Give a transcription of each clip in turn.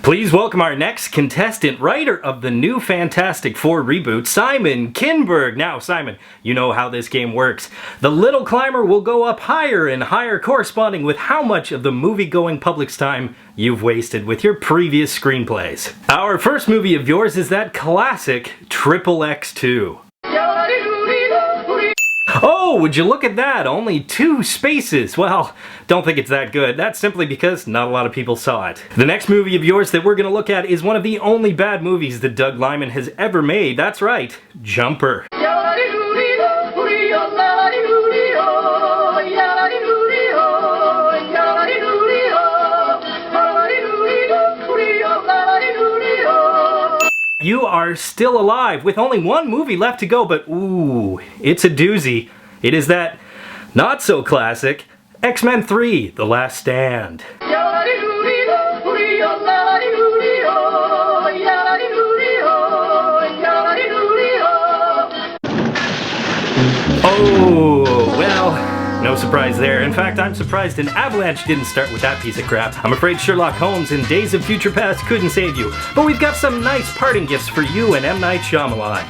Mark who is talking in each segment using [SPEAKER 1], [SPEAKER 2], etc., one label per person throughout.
[SPEAKER 1] Please welcome our next contestant, writer of the new Fantastic Four reboot, Simon Kinberg. Now, Simon, you know how this game works. The little climber will go up higher and higher, corresponding with how much of the movie-going public's time you've wasted with your previous screenplays. Our first movie of yours is that classic Triple X2. Oh, would you look at that? Only 2 spaces. Well, don't think it's that good. That's simply because not a lot of people saw it. The next movie of yours that we're going to look at is one of the only bad movies that Doug Liman has ever made. That's right, Jumper. You are still alive with only 1 movie left to go, but ooh, it's a doozy. It is that not so classic X-Men 3: The Last Stand. Oh, well, no surprise there. In fact, I'm surprised an avalanche didn't start with that piece of crap. I'm afraid Sherlock Holmes in Days of Future Past couldn't save you. But we've got some nice parting gifts for you and M. Night Shyamalan.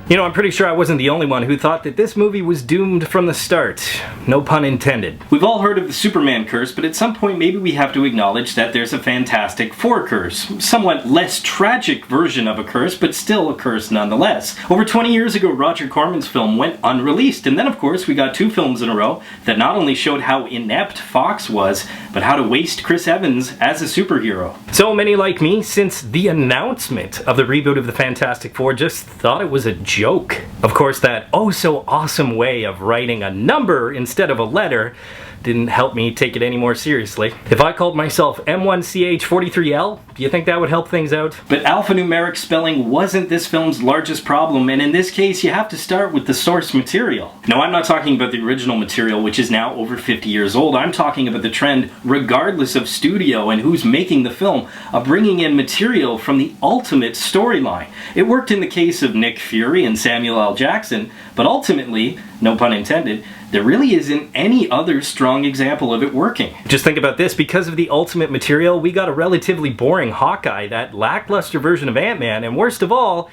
[SPEAKER 1] You know, I'm pretty sure I wasn't the only one who thought that this movie was doomed from the start. No pun intended. We've all heard of the Superman curse, but at some point maybe we have to acknowledge that there's a Fantastic Four curse. Somewhat less tragic version of a curse, but still a curse nonetheless. Over 20 years ago, Roger Corman's film went unreleased, and then of course we got 2 films in a row that not only showed how inept Fox was, but how to waste Chris Evans as a superhero. So many like me, since the announcement of the reboot of the Fantastic Four, just thought it was a joke. Of course, that oh so awesome way of writing a number instead of a letter didn't help me take it any more seriously. If I called myself M1CH43L, do you think that would help things out? But alphanumeric spelling wasn't this film's largest problem, and in this case you have to start with the source material. No, I'm not talking about the original material, which is now over 50 years old. I'm talking about the trend, regardless of studio and who's making the film, of bringing in material from the ultimate storyline. It worked in the case of Nick Fury and Samuel L. Jackson, but ultimately, no pun intended, there really isn't any other strong example of it working. Just think about this, because of the ultimate material, we got a relatively boring Hawkeye, that lackluster version of Ant-Man, and worst of all,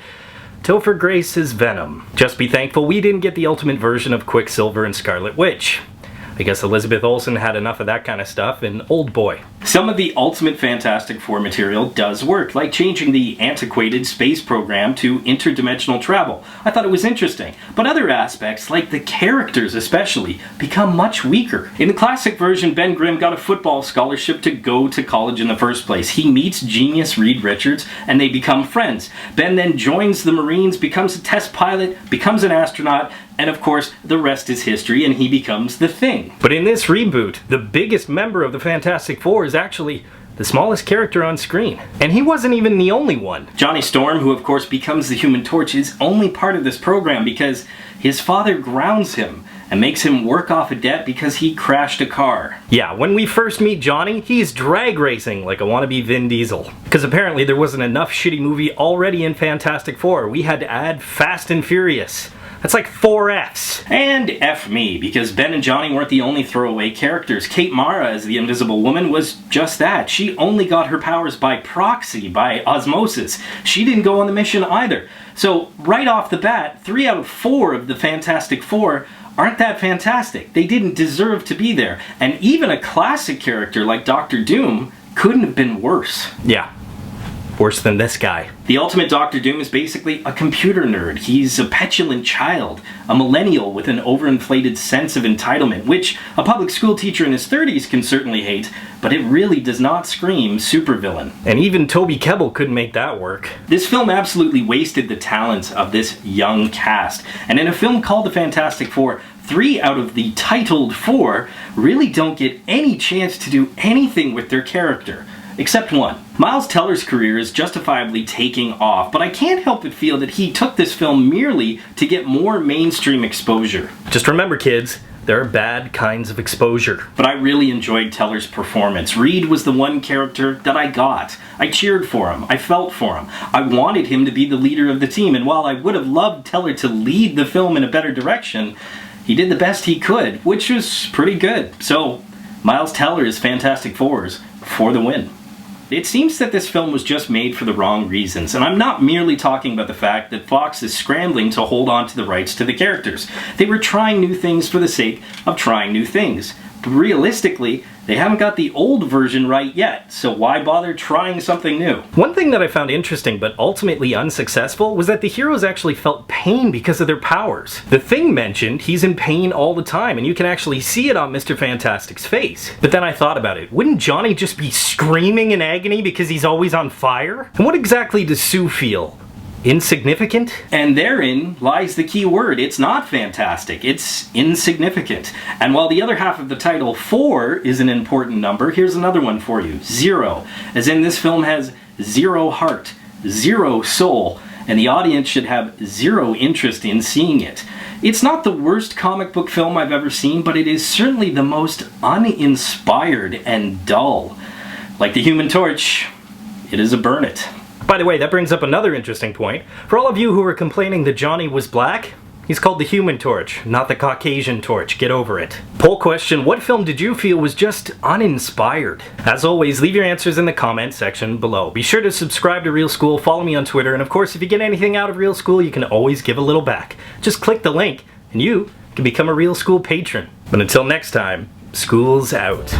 [SPEAKER 1] Topher Grace's Venom. Just be thankful we didn't get the ultimate version of Quicksilver and Scarlet Witch. I guess Elizabeth Olsen had enough of that kind of stuff in Old Boy. Some of the ultimate Fantastic Four material does work, like changing the antiquated space program to interdimensional travel. I thought it was interesting. But other aspects, like the characters especially, become much weaker. In the classic version, Ben Grimm got a football scholarship to go to college in the first place. He meets genius Reed Richards, and they become friends. Ben then joins the Marines, becomes a test pilot, becomes an astronaut, and of course, the rest is history, and he becomes the Thing. But in this reboot, the biggest member of the Fantastic Four is actually the smallest character on screen. And he wasn't even the only one. Johnny Storm, who of course becomes the Human Torch, is only part of this program because his father grounds him and makes him work off a debt because he crashed a car. Yeah, when we first meet Johnny, he's drag racing like a wannabe Vin Diesel. Because apparently there wasn't enough shitty movie already in Fantastic Four. We had to add Fast and Furious. That's like 4 Fs. And F me, because Ben and Johnny weren't the only throwaway characters. Kate Mara as the Invisible Woman was just that. She only got her powers by proxy, by osmosis. She didn't go on the mission either. So right off the bat, 3 out of 4 of the Fantastic Four aren't that fantastic. They didn't deserve to be there. And even a classic character like Dr. Doom couldn't have been worse. Yeah. Worse than this guy. The ultimate Dr. Doom is basically a computer nerd. He's a petulant child, a millennial with an overinflated sense of entitlement, which a public school teacher in his 30s can certainly hate, but it really does not scream supervillain. And even Toby Kebbell couldn't make that work. This film absolutely wasted the talents of this young cast, and in a film called The Fantastic Four, 3 out of the titled 4 really don't get any chance to do anything with their character. Except one. Miles Teller's career is justifiably taking off, but I can't help but feel that he took this film merely to get more mainstream exposure. Just remember, kids, there are bad kinds of exposure. But I really enjoyed Teller's performance. Reed was the one character that I got. I cheered for him. I felt for him. I wanted him to be the leader of the team, and while I would have loved Teller to lead the film in a better direction, he did the best he could, which was pretty good. So, Miles Teller's Fantastic Fours for the win. It seems that this film was just made for the wrong reasons, and I'm not merely talking about the fact that Fox is scrambling to hold on to the rights to the characters. They were trying new things for the sake of trying new things. But realistically, they haven't got the old version right yet, so why bother trying something new? One thing that I found interesting but ultimately unsuccessful was that the heroes actually felt pain because of their powers. The Thing mentioned he's in pain all the time, and you can actually see it on Mr. Fantastic's face. But then I thought about it. Wouldn't Johnny just be screaming in agony because he's always on fire? And what exactly does Sue feel? Insignificant? And therein lies the key word. It's not fantastic, it's insignificant. And while the other half of the title, 4, is an important number, here's another one for you. 0. As in, this film has 0 heart, 0 soul, and the audience should have 0 interest in seeing it. It's not the worst comic book film I've ever seen, but it is certainly the most uninspired and dull. Like the Human Torch, it is a burn it. By the way, that brings up another interesting point. For all of you who were complaining that Johnny was black, he's called the Human Torch, not the Caucasian Torch. Get over it. Poll question, what film did you feel was just uninspired? As always, leave your answers in the comment section below. Be sure to subscribe to Real School, follow me on Twitter, and of course, if you get anything out of Real School, you can always give a little back. Just click the link, and you can become a Real School patron. But until next time, school's out.